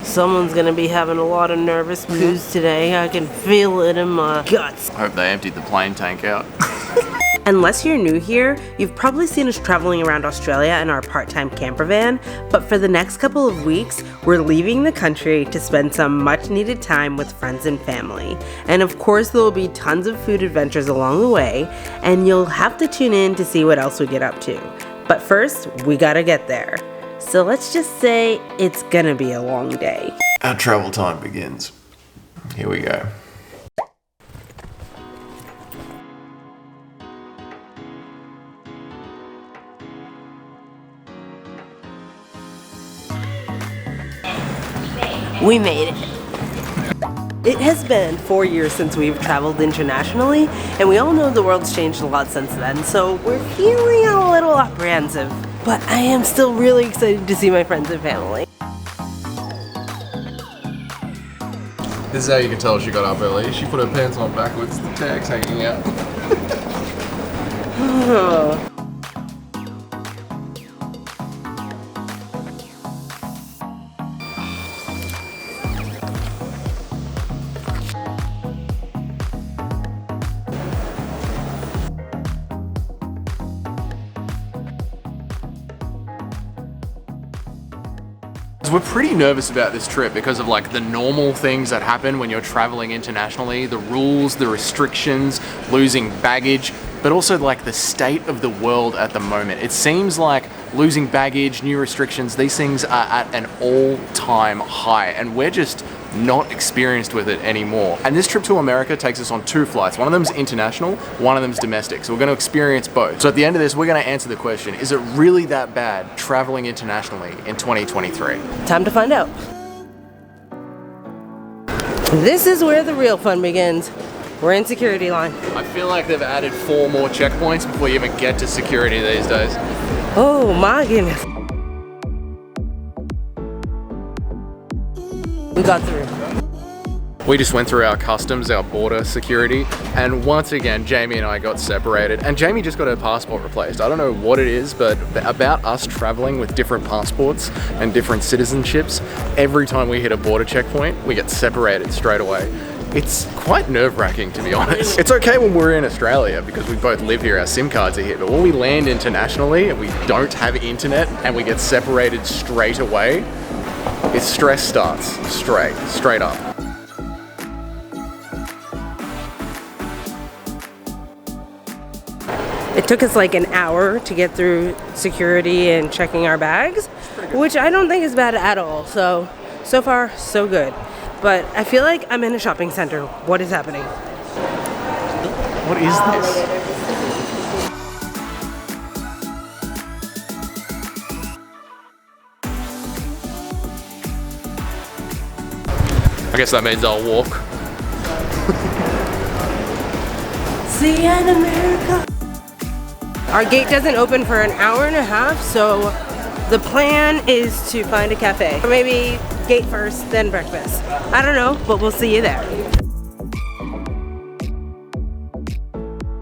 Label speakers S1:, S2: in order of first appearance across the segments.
S1: Someone's gonna be having a lot of nervous poos today. I can feel it in my guts.
S2: I hope they emptied the plane tank out.
S1: Unless you're new here, you've probably seen us traveling around Australia in our part-time camper van, but for the next couple of weeks, we're leaving the country to spend some much-needed time with friends and family. And of course, there will be tons of food adventures along the way, and you'll have to tune in to see what else we get up to. But first, we gotta get there. So let's just say it's gonna be a long day.
S2: Our travel time begins. Here we go.
S1: We made it. It has been 4 years since we've traveled internationally, and we all know the world's changed a lot since then, so we're feeling a little apprehensive. But I am still really excited to see my friends and family.
S2: This is how you can tell she got up early. She put her pants on backwards, the tag's hanging out. We're pretty nervous about this trip because of like the normal things that happen when you're traveling internationally, the rules, the restrictions, losing baggage, but also like the state of the world at the moment. It seems like losing baggage, new restrictions, these things are at an all-time high, and we're just not experienced with it anymore. And this trip to America takes us on 2 flights. One of them's international, one of them's domestic. So we're gonna experience both. So at the end of this, we're gonna answer the question, is it really that bad traveling internationally in 2023?
S1: Time to find out. This is where the real fun begins. We're in security line.
S2: I feel like they've added 4 more checkpoints before you even get to security these days.
S1: Oh my goodness. We got through.
S2: We just went through our customs, our border security, and once again, Jamie and I got separated, and Jamie just got her passport replaced. I don't know what it is, but about us traveling with different passports and different citizenships, every time we hit a border checkpoint, we get separated straight away. It's quite nerve-wracking, to be honest. It's okay when we're in Australia because we both live here, our SIM cards are here, but when we land internationally and we don't have internet and we get separated straight away, its stress starts straight up.
S1: It took us like an hour to get through security and checking our bags, which I don't think is bad at all. So far, so good. But I feel like I'm in a shopping center. What is happening?
S2: What is this? I guess that means I'll walk.
S1: See you in America. Our gate doesn't open for an hour and a half, so the plan is to find a cafe. Or maybe gate first, then breakfast. I don't know, but we'll see you there.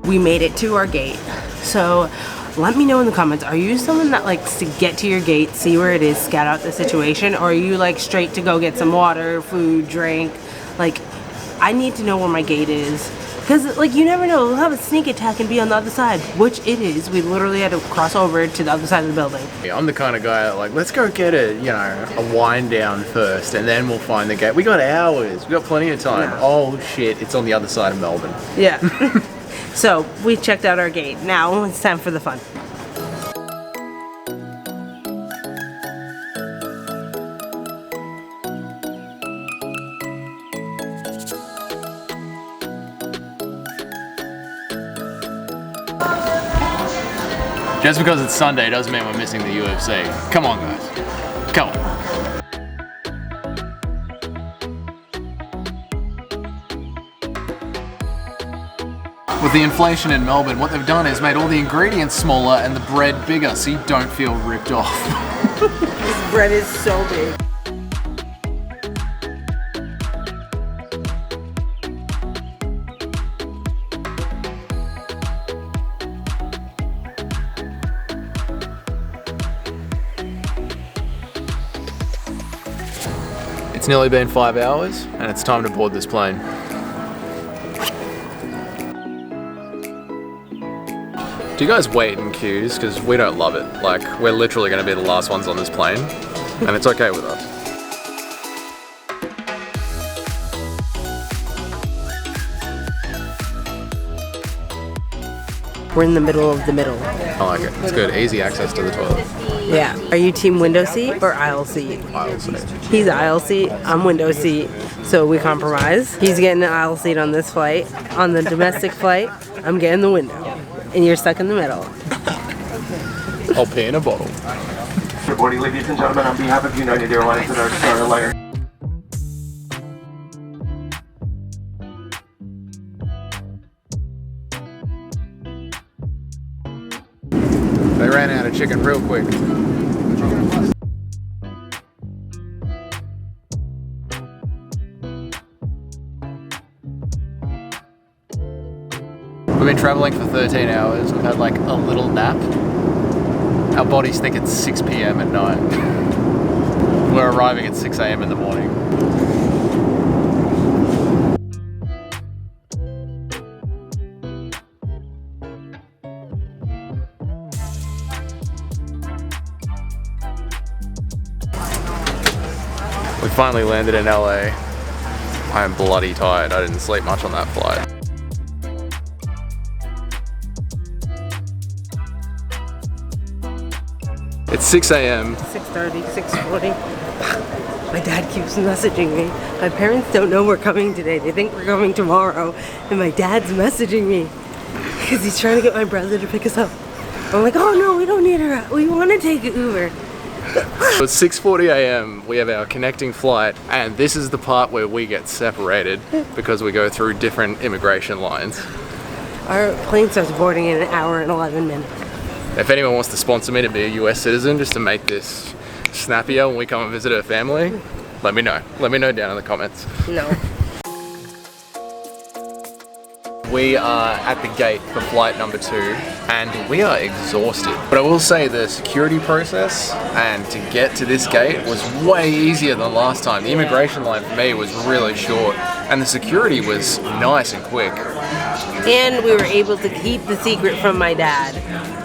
S1: We made it to our gate. So let me know in the comments, are you someone that likes to get to your gate, see where it is, scout out the situation, or are you like straight to go get some water, food, drink? Like, I need to know where my gate is. Because, like, you never know, we'll have a sneak attack and be on the other side, which it is. We literally had to cross over to the other side of the building.
S2: Yeah, I'm the kind of guy that, like, let's go get a wind down first, and then we'll find the gate. We got hours. We got plenty of time.
S1: Yeah.
S2: Oh, shit, it's on the other side of Melbourne.
S1: Yeah. So, we checked out our gate. Now, it's time for the fun.
S2: Just because it's Sunday doesn't mean we're missing the UFC. Come on, guys. Come on. With the inflation in Melbourne, what they've done is made all the ingredients smaller and the bread bigger, so you don't feel ripped off.
S1: This bread is so big.
S2: It's nearly been 5 hours and it's time to board this plane. Do you guys wait in queues? Because we don't love it. Like, we're literally going to be the last ones on this plane, and it's okay with us.
S1: We're in the middle of the middle.
S2: I like it. It's good. Easy access to the toilet.
S1: Yeah. Are you team window seat or aisle seat?
S2: Aisle seat.
S1: He's aisle seat, I'm window seat, so we compromise. He's getting an aisle seat on this flight. On the domestic flight, I'm getting the window. And you're stuck in the middle.
S2: I'll pee in a bottle.
S3: Good morning, ladies and gentlemen. On behalf of United Airlines and our Star Alliance.
S2: They ran out of chicken real quick. We've been traveling for 13 hours. We've had like a little nap. Our bodies think it's 6 p.m. at night. We're arriving at 6 a.m. in the morning. We finally landed in LA. I am bloody tired. I didn't sleep much on that flight. It's 6 a.m.
S1: 6:30, 6:40. My dad keeps messaging me. My parents don't know we're coming today. They think we're coming tomorrow. And my dad's messaging me because he's trying to get my brother to pick us up. I'm like, oh no, we don't need a ride. We want to take an Uber.
S2: So it's 6:40 a.m. We have our connecting flight, and this is the part where we get separated because we go through different immigration lines.
S1: Our plane starts boarding in an hour and 11 minutes.
S2: If anyone wants to sponsor me to be a US citizen just to make this snappier when we come and visit her family, let me know. Let me know down in the comments.
S1: No.
S2: We are at the gate for flight number 2 and we are exhausted. But I will say the security process and to get to this gate was way easier than last time. The immigration line for me was really short and the security was nice and quick.
S1: And we were able to keep the secret from my dad.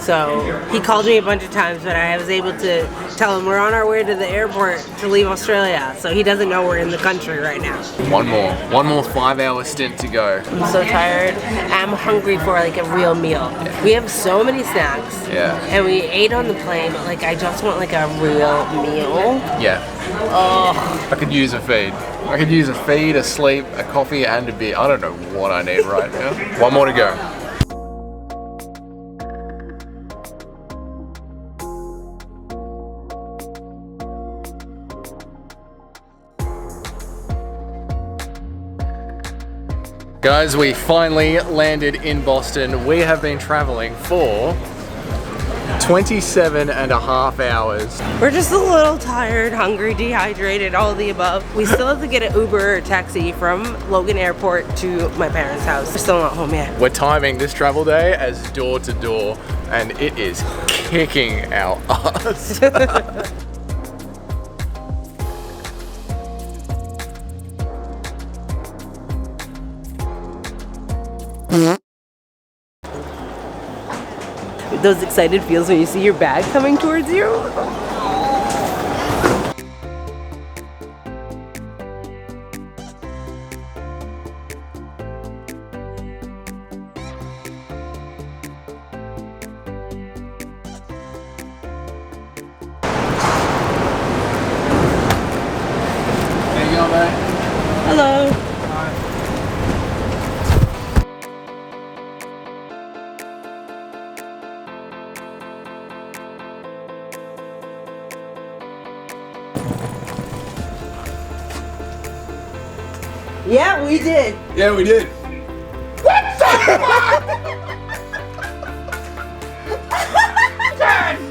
S1: So he called me a bunch of times, but I was able to tell him we're on our way to the airport to leave Australia. So he doesn't know we're in the country right now.
S2: One more 5-hour stint to go.
S1: I'm so tired. I'm hungry for like a real meal.
S2: Yeah.
S1: We have so many snacks.
S2: Yeah.
S1: And we ate on the plane, but like I just want like a real meal.
S2: Yeah.
S1: Oh.
S2: I could use a feed. I could use a feed, a sleep, a coffee, and a beer. I don't know what I need right now. One more to go. Guys, we finally landed in Boston. We have been traveling for 27 and a half hours.
S1: We're just a little tired, hungry, dehydrated, all of the above. We still have to get an Uber or taxi from Logan Airport to my parents' house. We're still not home yet.
S2: We're timing this travel day as door to door, and it is kicking our ass.
S1: Those excited feels when you see your bag coming towards you.
S2: There you go, mate.
S1: Hello. Yeah, we did.
S2: Yeah, we did.
S3: God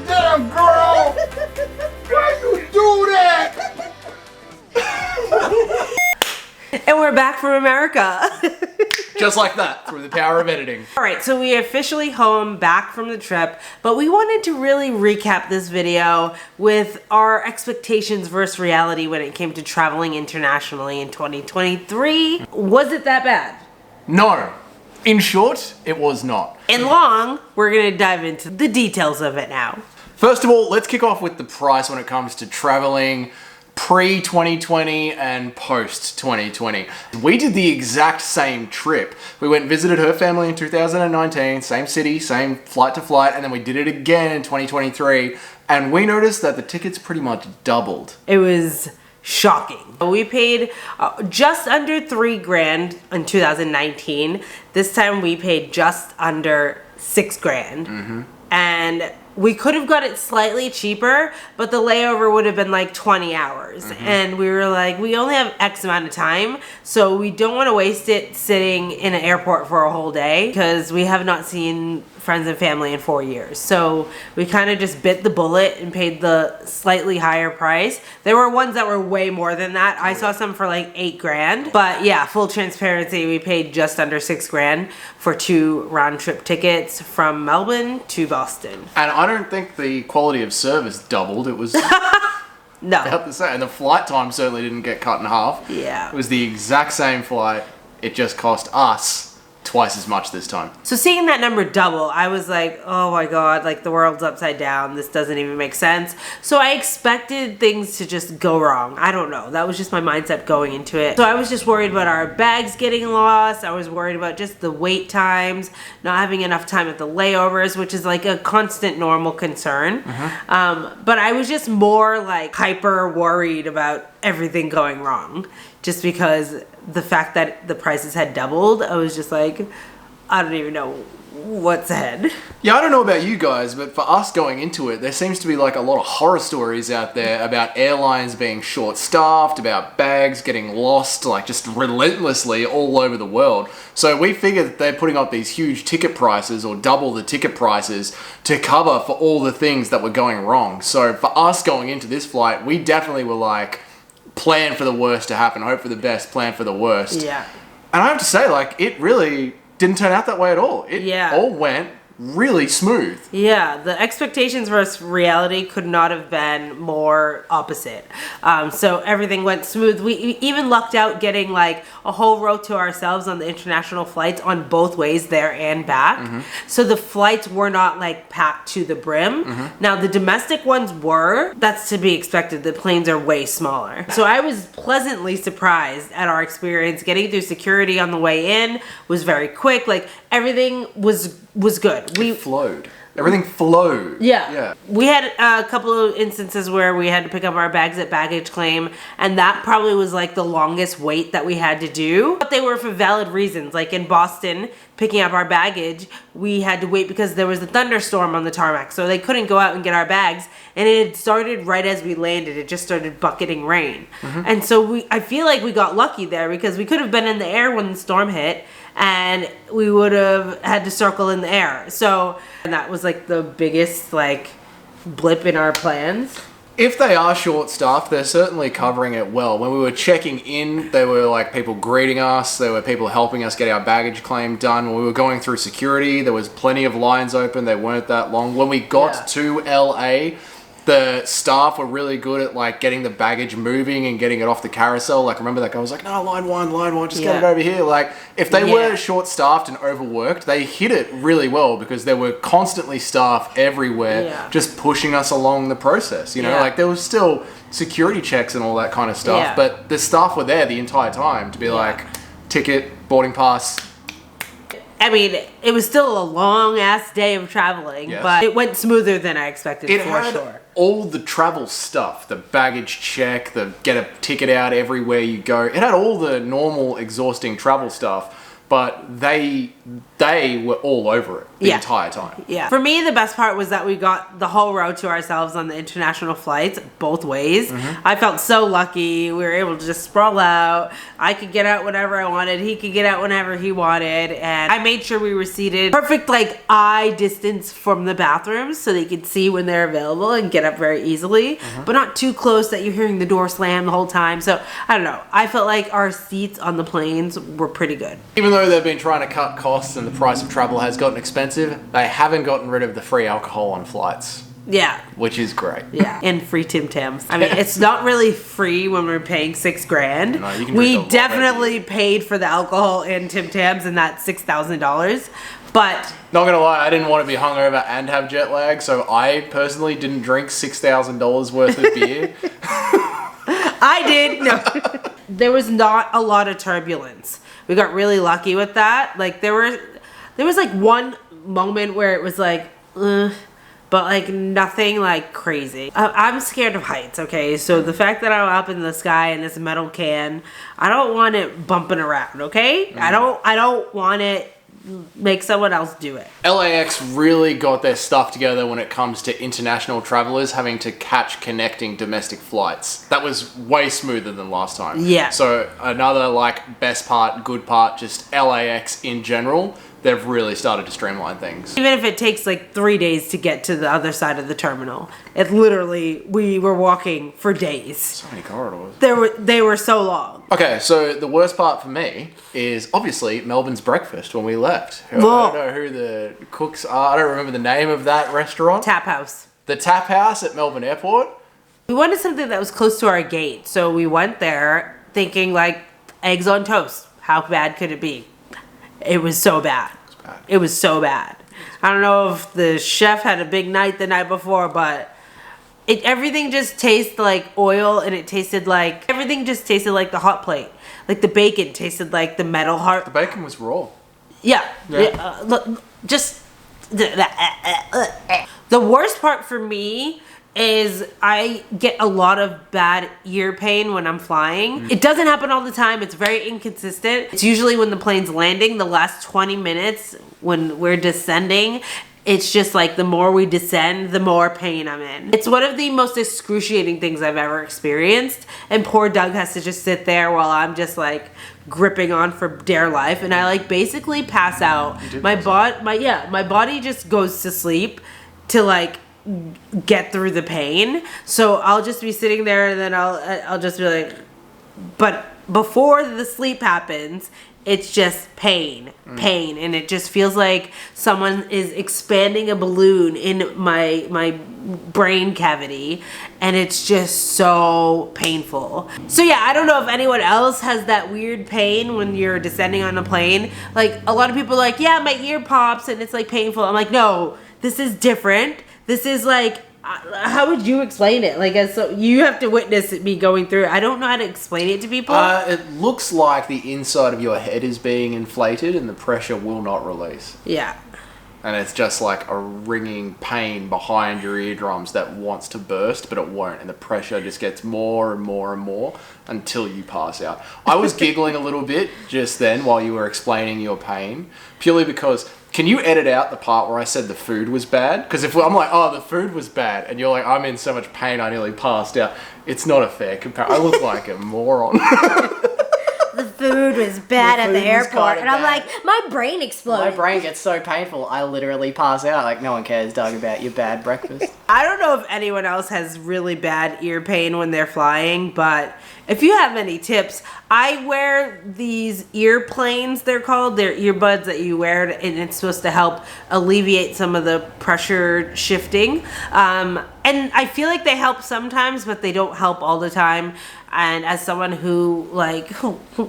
S3: damn, girl! Why you do that?
S1: And we're back from America.
S2: Just like that, through the power of editing.
S1: All right, so we officially home back from the trip, but we wanted to really recap this video with our expectations versus reality when it came to traveling internationally in 2023. Was it that bad?
S2: No. In short, it was not.
S1: In long, we're gonna dive into the details of it now.
S2: First of all, let's kick off with the price when it comes to traveling pre-2020 and post-2020. We did the exact same trip. We went and visited her family in 2019, same city, same flight to flight, and then we did it again in 2023, and we noticed that the tickets pretty much doubled.
S1: It was shocking. We paid just under $3,000 in 2019. This time we paid just under $6,000. And we could have got it slightly cheaper, but the layover would have been like 20 hours. And we were like, we only have X amount of time, so we don't want to waste it sitting in an airport for a whole day because we have not seen friends and family in 4 years. So we kind of just bit the bullet and paid the slightly higher price. There were ones that were way more than that. I saw some for like $8,000. But yeah, full transparency, we paid just under $6,000 for 2 round trip tickets from Melbourne to Boston.
S2: And I don't think the quality of service doubled. It was
S1: No.
S2: about the same. And the flight time certainly didn't get cut in half.
S1: Yeah.
S2: It was the exact same flight. It just cost us twice as much this time.
S1: So seeing that number double, I was like, oh my God, like the world's upside down. This doesn't even make sense. So I expected things to just go wrong. I don't know. That was just my mindset going into it. So I was just worried about our bags getting lost. I was worried about just the wait times, not having enough time at the layovers, which is like a constant normal concern. But I was just more like hyper worried about everything going wrong. Just because the fact that the prices had doubled, I was just like, I don't even know what's ahead.
S2: Yeah, I don't know about you guys, but for us going into it, there seems to be like a lot of horror stories out there about airlines being short-staffed, about bags getting lost, like just relentlessly all over the world. So we figured that they're putting up these huge ticket prices or double the ticket prices to cover for all the things that were going wrong. So for us going into this flight, we definitely were like, plan for the worst to happen, hope for the best, plan for the worst.
S1: Yeah.
S2: And I have to say, like, it really didn't turn out that way at all. It all went really smooth.
S1: Yeah, the expectations versus reality could not have been more opposite. So everything went smooth. We even lucked out getting like a whole row to ourselves on the international flights on both ways there and back. So the flights were not like packed to the brim. Now the domestic ones were. That's to be expected. The planes are way smaller. So I was pleasantly surprised at our experience. Getting through security on the way in was very quick. Like everything was good.
S2: It flowed. Everything flowed.
S1: Yeah. We had a couple of instances where we had to pick up our bags at baggage claim, and that probably was like the longest wait that we had to do. But they were for valid reasons. Like in Boston, picking up our baggage, we had to wait because there was a thunderstorm on the tarmac, so they couldn't go out and get our bags. And it had started right as we landed. It just started bucketing rain. And so I feel like we got lucky there because we could have been in the air when the storm hit, and we would have had to circle in the air. So and that was like the biggest like blip in our plans.
S2: If they are short-staffed, they're certainly covering it well. When we were checking in, there were like people greeting us. There were people helping us get our baggage claim done. When we were going through security, there was plenty of lines open. They weren't that long. When we got to LA, the staff were really good at like getting the baggage moving and getting it off the carousel. Like remember that guy was like, no, line one, just get it over here. Like if they were short-staffed and overworked, they hit it really well because there were constantly staff everywhere just pushing us along the process. You know, like there was still security checks and all that kind of stuff, but the staff were there the entire time to be like, ticket, boarding pass.
S1: I mean, it was still a long-ass day of traveling, but it went smoother than I expected,
S2: it
S1: for
S2: had
S1: sure.
S2: All the travel stuff, the baggage check, the get a ticket out everywhere you go. It had all the normal, exhausting travel stuff, but they they were all over it the entire time.
S1: Yeah. For me, the best part was that we got the whole row to ourselves on the international flights, both ways. I felt so lucky. We were able to just sprawl out. I could get out whenever I wanted. He could get out whenever he wanted. And I made sure we were seated perfect, like, eye distance from the bathrooms so they could see when they're available and get up very easily, but not too close that you're hearing the door slam the whole time. So, I don't know. I felt like our seats on the planes were pretty good.
S2: Even though they've been trying to cut costs and the price of travel has gotten expensive, they haven't gotten rid of the free alcohol on flights.
S1: Yeah.
S2: Which is great.
S1: Yeah. And free Tim Tams. I mean, it's not really free when we're paying $6,000.
S2: No, you can
S1: we
S2: drink a lot
S1: definitely paid for the alcohol and Tim Tams and that $6,000. But
S2: not gonna lie, I didn't want to be hungover and have jet lag, so I personally didn't drink $6,000 worth of beer.
S1: I did. No. There was not a lot of turbulence. We got really lucky with that. Like there was like one moment where it was like, but like nothing like crazy. I'm scared of heights, okay? So the fact that I'm up in the sky in this metal can, I don't want it bumping around, okay? I don't want it make someone else do it.
S2: LAX really got their stuff together when it comes to international travelers having to catch connecting domestic flights. That was way smoother than last time.
S1: Yeah.
S2: So another like best part, good part, just LAX in general, they've really started to streamline things.
S1: Even if it takes like 3 days to get to the other side of the terminal, it literally, we were walking for days.
S2: So many corridors.
S1: They were so long.
S2: Okay, so the worst part for me is obviously Melbourne's breakfast when we left. I don't know who the cooks are. I don't remember the name of that restaurant.
S1: Tap House.
S2: The Tap House at Melbourne Airport.
S1: We wanted something that was close to our gate, so we went there thinking like eggs on toast. How bad could it be? It was so bad. It was so bad. I don't know if the chef had a big night the night before, but everything just tasted like oil, and everything just tasted like the hot plate. Like the bacon tasted like the metal heart.
S2: The bacon was raw.
S1: Yeah. Look, just the worst part for me is I get a lot of bad ear pain when I'm flying. It doesn't happen all the time. It's very inconsistent. It's usually when the plane's landing, the last 20 minutes when we're descending. It's just like the more we descend, the more pain I'm in. It's one of the most excruciating things I've ever experienced. And poor Doug has to just sit there while I'm just like gripping on for dear life. And I like basically pass out. My body just goes to sleep to like get through the pain. So I'll just be sitting there and then I'll just be like, but before the sleep happens, it's just pain, and it just feels like someone is expanding a balloon in my brain cavity, and it's just so painful. So yeah, I don't know if anyone else has that weird pain when you're descending on a plane. Like a lot of people are like, yeah, my ear pops and it's like painful. I'm like, no, this is different. This is like, how would you explain it? Like, so you have to witness me going through it. I don't know how to explain it to people.
S2: It looks like the inside of your head is being inflated and the pressure will not release.
S1: Yeah.
S2: And it's just like a ringing pain behind your eardrums that wants to burst, but it won't. And the pressure just gets more and more and more until you pass out. I was giggling a little bit just then while you were explaining your pain, purely because... Can you edit out the part where I said the food was bad? Because if I'm like, oh, the food was bad, and you're like, I'm in so much pain, I nearly passed out. It's not a fair comparison. I look like a moron.
S4: The food was bad at the airport, and I'm like, my brain exploded.
S5: My brain gets so painful, I literally pass out. Like, no one cares, Doug, about your bad breakfast.
S1: I don't know if anyone else has really bad ear pain when they're flying, but if you have any tips, I wear these earplanes, they're called. They're earbuds that you wear, and it's supposed to help alleviate some of the pressure shifting. And I feel like they help sometimes, but they don't help all the time. And as someone who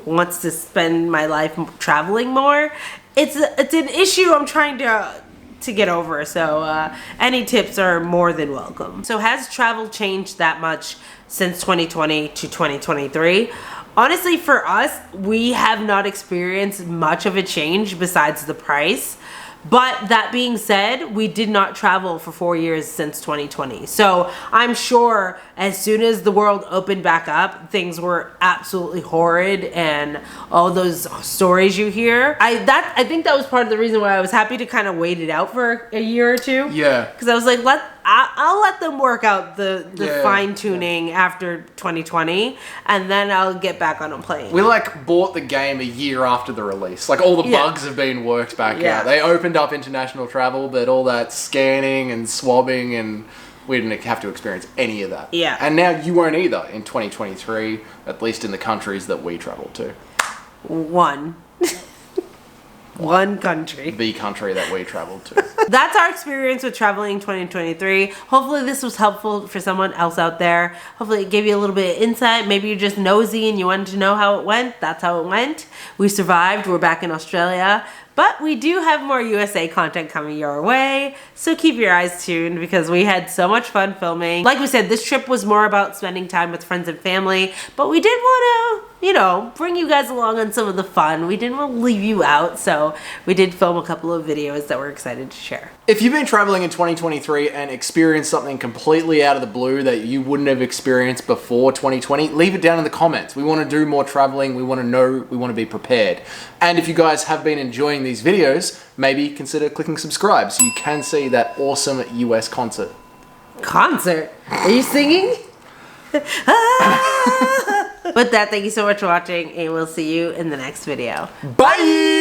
S1: wants to spend my life traveling more, it's an issue I'm trying to get over. So any tips are more than welcome. So has travel changed that much since 2020 to 2023? Honestly, for us, we have not experienced much of a change besides the price. But that being said, we did not travel for 4 years since 2020. So I'm sure as soon as the world opened back up, things were absolutely horrid, and all those stories you hear. I think that was part of the reason why I was happy to kind of wait it out for a year or two.
S2: Yeah.
S1: Because I was like, I'll let them work out the fine tuning after 2020, and then I'll get back on a plane.
S2: We like bought the game a year after the release. Like all the bugs have been worked back out. They opened up international travel, but all that scanning and swabbing, and we didn't have to experience any of that.
S1: Yeah.
S2: And now you won't either in 2023, at least in the countries that we traveled to.
S1: One country.
S2: The country that we traveled to.
S1: That's our experience with traveling in 2023. Hopefully this was helpful for someone else out there. Hopefully it gave you a little bit of insight. Maybe you're just nosy and you wanted to know how it went. That's how it went. We survived. We're back in Australia. But we do have more USA content coming your way, so keep your eyes tuned because we had so much fun filming. Like we said, this trip was more about spending time with friends and family, but we did want to, bring you guys along on some of the fun. We didn't want to leave you out, so we did film a couple of videos that we're excited to share.
S2: If you've been traveling in 2023 and experienced something completely out of the blue that you wouldn't have experienced before 2020, leave it down in the comments. We want to do more traveling. We want to know, we want to be prepared. And if you guys have been enjoying these videos, maybe consider clicking subscribe so you can see that awesome US concert.
S1: Concert? Are you singing? With that, thank you so much for watching, and we'll see you in the next video.
S2: Bye!